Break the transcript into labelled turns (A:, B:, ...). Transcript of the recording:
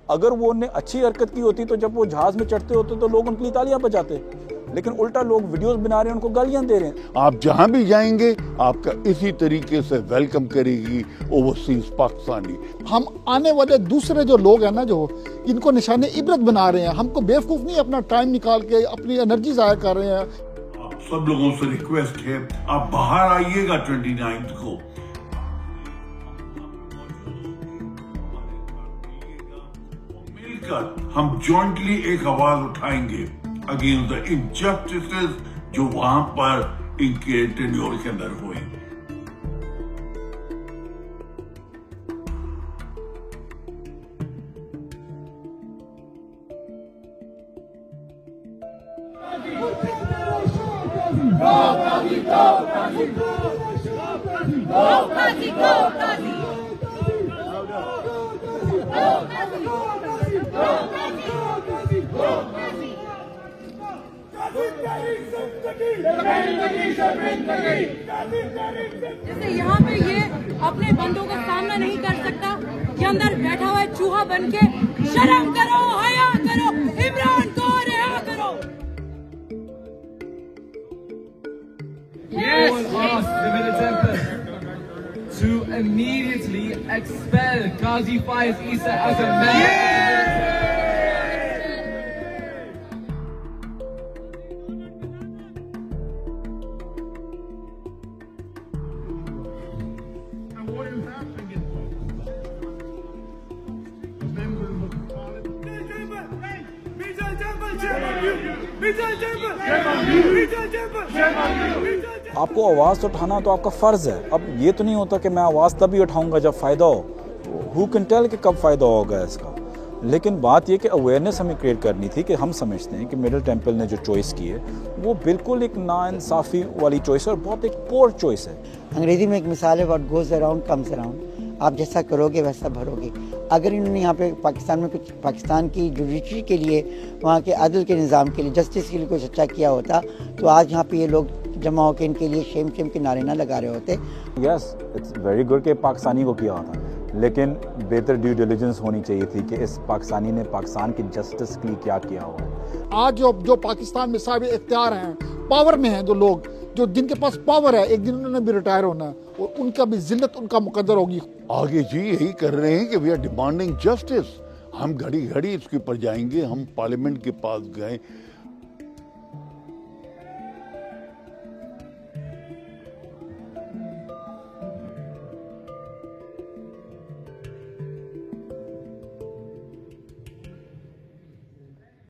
A: अगर वो उन्हें अच्छी हरकत की होती तो जब वो जहाज में चढ़ते होते तो लोग उनके लिए तालियां बजाते, लेकिन उल्टा लोग वीडियोस बना रहे हैं, उनको गालियां दे रहे हैं।
B: आप जहां भी जाएंगे आपका इसी तरीके से वेलकम करेगी ओवरसीज पाकिस्तानी।
C: हम आने वाले दूसरे जो लोग हैं ना, जो इनको निशाने इबरत बना रहे हैं, हमको बेवकूफ नहीं अपना टाइम निकाल के अपनी एनर्जी जाया कर रहे हैं।
D: आप सब लोगों से रिक्वेस्ट है, आप बाहर आइएगा 29 को। मिलकर हम जॉइंटली एक आवाज उठाएंगे अगेंस्ट द इनजस्टिसेस जो वहां पर इनके टेन्योर के अंदर हुए।
E: जैसे यहाँ पे ये अपने बंदों का सामना नहीं कर सकता, ये अंदर बैठा हुआ है चूहा बन के। शर्म करो, हया करो, इमरान को रिहा करो।
F: Ask the Middle Temple to immediately expel Qazi Faiz Issa as a man.
A: आपको आवाज़ उठाना तो आपका फ़र्ज़ है। अब ये तो नहीं होता कि मैं आवाज़ तभी उठाऊंगा जब फ़ायदा हो। हु कैन टेल कि कब फ़ायदा होगा इसका। लेकिन बात ये कि अवेयरनेस हमें क्रिएट करनी थी कि हम समझते हैं कि मिडिल टेंपल ने जो चॉइस की है वो बिल्कुल एक नाइंसाफ़ी वाली चॉइस है और बहुत एक पोर चॉइस है।
G: अंग्रेज़ी में एक मिसाल है, what goes around comes around. आप जैसा करोगे वैसा भरोगे। अगर इन्होंने यहाँ पे पाकिस्तान में कुछ पाकिस्तान की जुडिशरी के लिए, वहाँ के अदल के निज़ाम के लिए, जस्टिस के लिए कुछ अच्छा किया होता तो आज यहाँ पे ये लोग जमा होकर इनके लिए शेम शेम के नारे ना लगा रहे होते।
A: यस, इट्स वेरी गुड कि पाकिस्तानी को किया होता, लेकिन बेहतर ड्यू डिलिजेंस होनी चाहिए थी कि इस पाकिस्तानी ने पाकिस्तान की जस्टिस के लिए क्या किया हुआ।
C: आज जो पाकिस्तान में साहिब इख्तियार हैं, पावर में हैं, जो लोग जो जिनके पास पावर है, एक दिन उन्होंने भी रिटायर होना है और उनका भी जिल्लत उनका मुकद्दर होगी।
B: आगे जी यही कर रहे हैं कि वी आर डिमांडिंग जस्टिस। हम घड़ी घड़ी इसके ऊपर जाएंगे। हम पार्लियामेंट के पास गए,